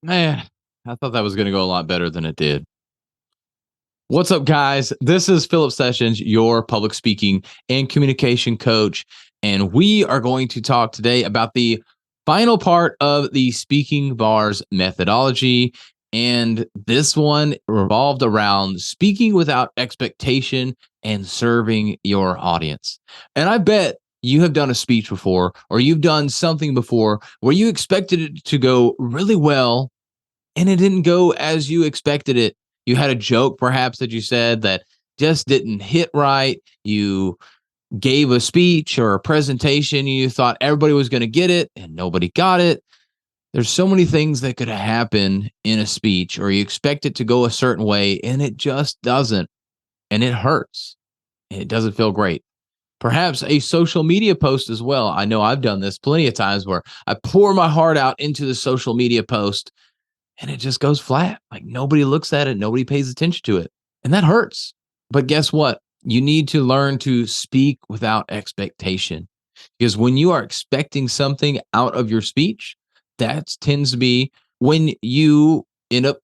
Man, I thought that was going to go a lot better than it did. What's up, guys? This is Philip Sessions, your public speaking and communication coach. And we are going to talk today about the final part of the speaking bars methodology. And this one revolved around speaking without expectation and serving your audience. And I bet you have done a speech before, or you've done something before where you expected it to go really well and it didn't go as you expected it. You had a joke perhaps that you said that just didn't hit right. You gave a speech or a presentation, you thought everybody was going to get it and nobody got it. There's so many things that could happen in a speech, or you expect it to go a certain way and it just doesn't. And it hurts. It doesn't feel great. Perhaps a social media post as well. I know I've done this plenty of times where I pour my heart out into the social media post and it just goes flat. Like nobody looks at it, nobody pays attention to it. And that hurts. But guess what? You need to learn to speak without expectation. Because when you are expecting something out of your speech, that tends to be when you end up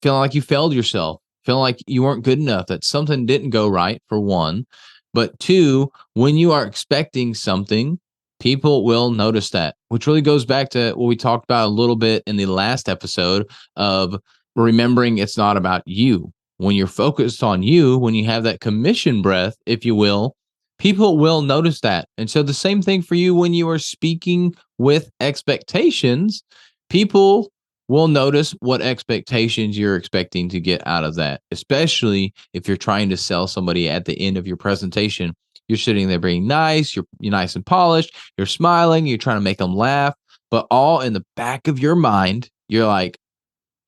feeling like you failed yourself, feeling like you weren't good enough, that something didn't go right, for one. But two, when you are expecting something, people will notice that, which really goes back to what we talked about a little bit in the last episode of remembering it's not about you. When you're focused on you, when you have that commission breath, if you will, people will notice that. And so the same thing for you when you are speaking with expectations, people will notice what expectations you're expecting to get out of that, especially if you're trying to sell somebody at the end of your presentation. You're sitting there being nice, you're nice and polished, you're smiling, you're trying to make them laugh, but all in the back of your mind, you're like,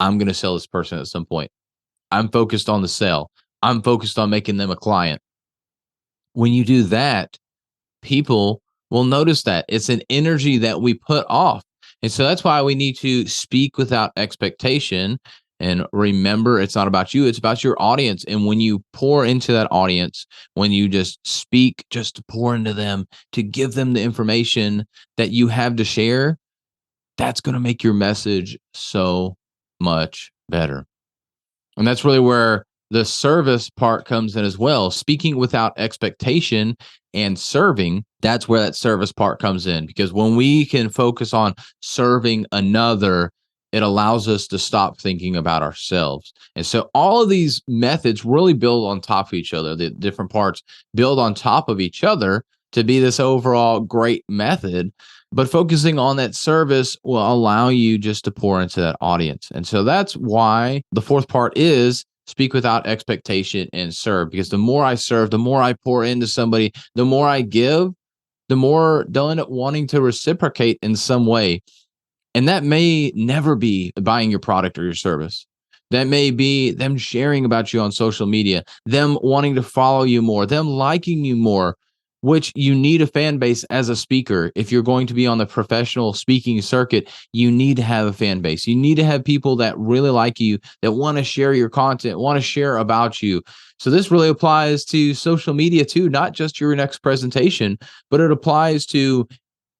I'm going to sell this person at some point. I'm focused on the sale. I'm focused on making them a client. When you do that, people will notice that. It's an energy that we put off. And so that's why we need to speak without expectation. And remember, it's not about you, it's about your audience. And when you pour into that audience, when you just speak, just to pour into them, to give them the information that you have to share, that's going to make your message so much better. And that's really where the service part comes in as well. Speaking without expectation and serving, that's where that service part comes in. Because when we can focus on serving another, it allows us to stop thinking about ourselves. And so all of these methods really build on top of each other. The different parts build on top of each other to be this overall great method. But focusing on that service will allow you just to pour into that audience. And so that's why the fourth part is speak without expectation and serve. Because the more I serve, the more I pour into somebody, the more I give, the more they'll end up wanting to reciprocate in some way. And that may never be buying your product or your service. That may be them sharing about you on social media, them wanting to follow you more, them liking you more, which you need a fan base as a speaker. If you're going to be on the professional speaking circuit, you need to have a fan base. You need to have people that really like you, that want to share your content, want to share about you. So this really applies to social media too, not just your next presentation, but it applies to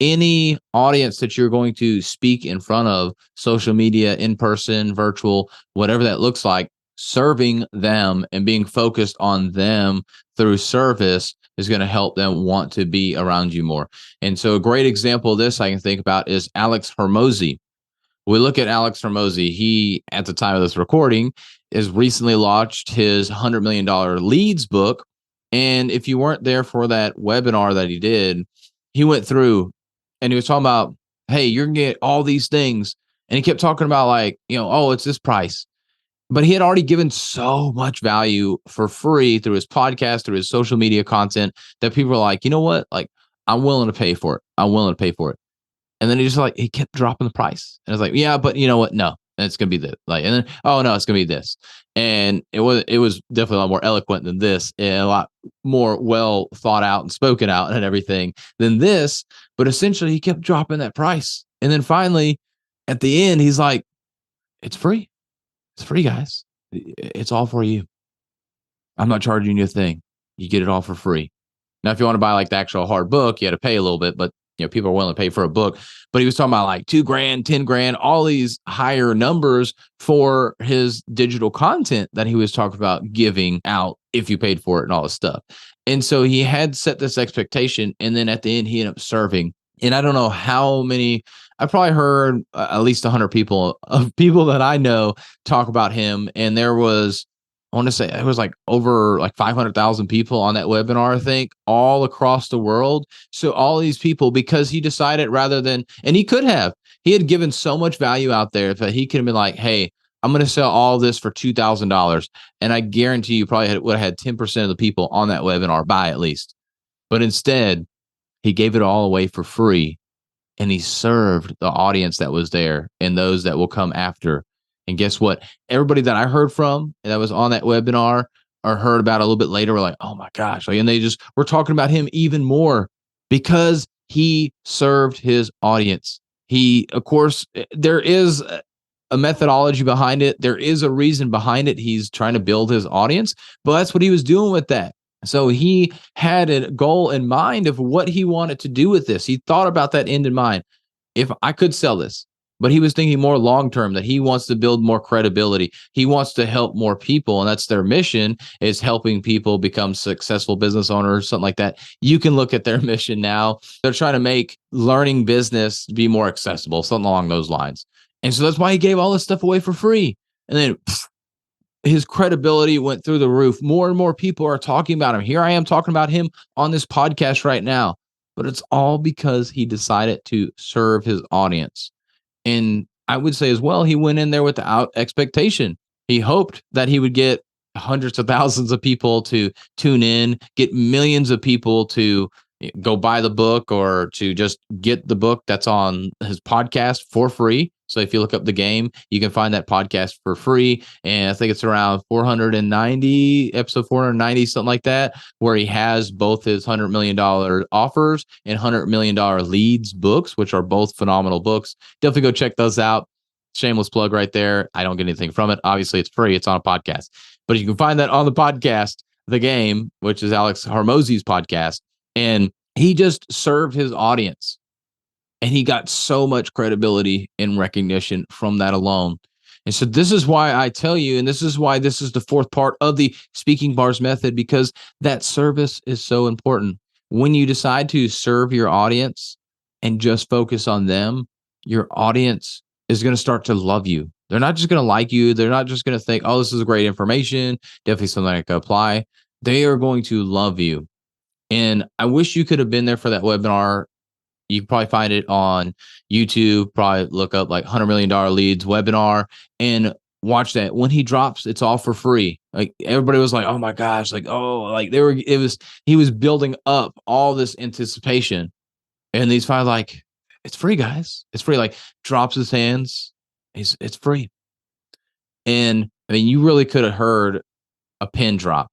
any audience that you're going to speak in front of, social media, in person, virtual, whatever that looks like. Serving them and being focused on them through service is going to help them want to be around you more. And so a great example of this I can think about is Alex Hermosi. We look at Alex Hermosi. He, at the time of this recording, has recently launched his $100 million leads book. And if you weren't there for that webinar that he did, he went through and he was talking about, hey, you're going to get all these things. And he kept talking about like, oh, it's this price. But he had already given so much value for free through his podcast, through his social media content, that people are like, you know what? Like, I'm willing to pay for it. I'm willing to pay for it. And then he kept dropping the price. And I was like, yeah, but you know what? No, it's going to be this. Like, and then, oh no, it's going to be this. And it was definitely a lot more eloquent than this, and a lot more well thought out and spoken out and everything than this. But essentially he kept dropping that price. And then finally at the end, he's like, it's free. It's free, guys. It's all for you. I'm not charging you a thing. You get it all for free. Now, if you want to buy like the actual hard book, you had to pay a little bit, but people are willing to pay for a book, but he was talking about like 2 grand, 10 grand, all these higher numbers for his digital content that he was talking about giving out if you paid for it and all this stuff. And so he had set this expectation. And then at the end, he ended up serving. And I don't know how many, I probably heard at least 100 people of people that I know talk about him. And there was, I want to say it was like over like 500,000 people on that webinar, I think, all across the world. So all these people, because he decided rather than, and he had given so much value out there that he could have been like, hey, I'm going to sell all this for $2,000. And I guarantee you probably would have had 10% of the people on that webinar buy at least. But instead, he gave it all away for free, and he served the audience that was there and those that will come after. And guess what? Everybody that I heard from and that was on that webinar or heard about a little bit later were like, oh my gosh. And they just were talking about him even more because he served his audience. He, of course, there is a methodology behind it. There is a reason behind it. He's trying to build his audience, but that's what he was doing with that. So he had a goal in mind of what he wanted to do with this. He thought about that end in mind. If I could sell this, but he was thinking more long term, that he wants to build more credibility. He wants to help more people. And that's their mission, is helping people become successful business owners, something like that. You can look at their mission now. They're trying to make learning business be more accessible, something along those lines. And so that's why he gave all this stuff away for free. And then his credibility went through the roof. More and more people are talking about him. Here I am talking about him on this podcast right now, but it's all because he decided to serve his audience. And I would say as well, he went in there without expectation. He hoped that he would get hundreds of thousands of people to tune in, get millions of people to go buy the book or to just get the book that's on his podcast for free. So if you look up The Game, you can find that podcast for free. And I think it's around 490, episode 490, something like that, where he has both his $100 million offers and $100 million leads books, which are both phenomenal books. Definitely go check those out. Shameless plug right there. I don't get anything from it. Obviously, it's free. It's on a podcast. But you can find that on the podcast, The Game, which is Alex Hermosi's podcast. And he just served his audience. And he got so much credibility and recognition from that alone. And so this is why I tell you, and this is why this is the fourth part of the Speaking Bars method, because that service is so important. When you decide to serve your audience and just focus on them, your audience is going to start to love you. They're not just going to like you. They're not just going to think, oh, this is great information, definitely something I can apply. They are going to love you. And I wish you could have been there for that webinar. You can probably find it on YouTube, probably look up like $100 million leads webinar and watch that. When he drops, it's all for free. Like everybody was like, oh my gosh, like, oh, like he was building up all this anticipation. And these five, like, it's free, guys. It's free. Like drops his hands. It's free. And I mean, you really could have heard a pin drop.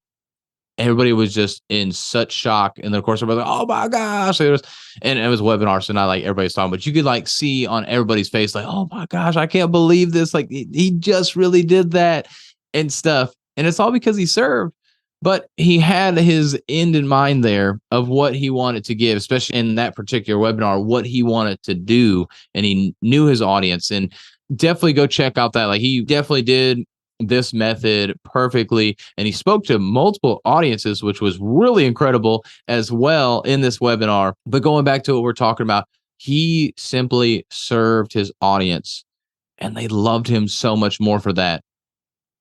Everybody was just in such shock. And then of course, everybody was like, oh my gosh. And it was a webinar. So not like everybody's talking, but you could like see on everybody's face, like, oh my gosh, I can't believe this. Like he just really did that and stuff. And it's all because he served, but he had his end in mind there of what he wanted to give, especially in that particular webinar, what he wanted to do. And he knew his audience, and definitely go check out that. Like he definitely did this method perfectly, and he spoke to multiple audiences, which was really incredible as well in this webinar. But going back to what we're talking about, he simply served his audience, and they loved him so much more for that.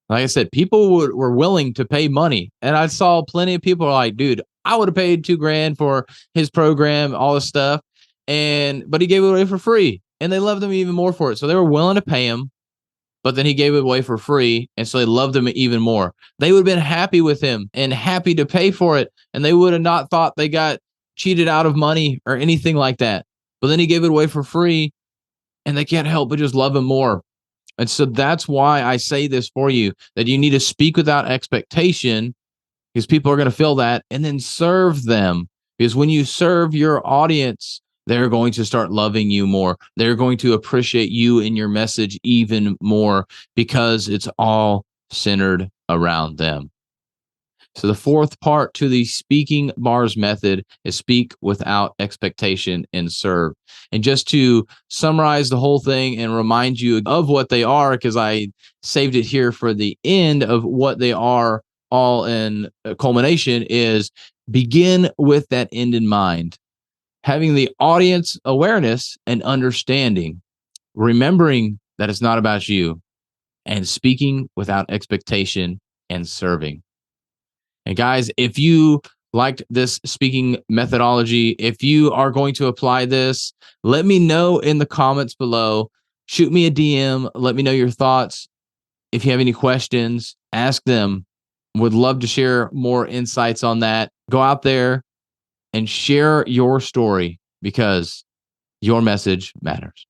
Like I said, people were willing to pay money, and I saw plenty of people are like, dude, I would have paid $2,000 for his program, all this stuff, but he gave it away for free, and they loved him even more for it. So they were willing to pay him, but then he gave it away for free, and so they loved him even more. They would have been happy with him and happy to pay for it, and they would have not thought they got cheated out of money or anything like that. But then he gave it away for free, and they can't help but just love him more. And so that's why I say this for you, that you need to speak without expectation, because people are going to feel that, and then serve them. Because when you serve your audience, they're going to start loving you more. They're going to appreciate you and your message even more, because it's all centered around them. So the fourth part to the speaking bars method is speak without expectation and serve. And just to summarize the whole thing and remind you of what they are, because I saved it here for the end of what they are all in culmination, is begin with that end in mind. Having the audience awareness and understanding, remembering that it's not about you, and speaking without expectation and serving. And guys, if you liked this speaking methodology, if you are going to apply this, let me know in the comments below. Shoot me a DM. Let me know your thoughts. If you have any questions, ask them. Would love to share more insights on that. Go out there and share your story because your message matters.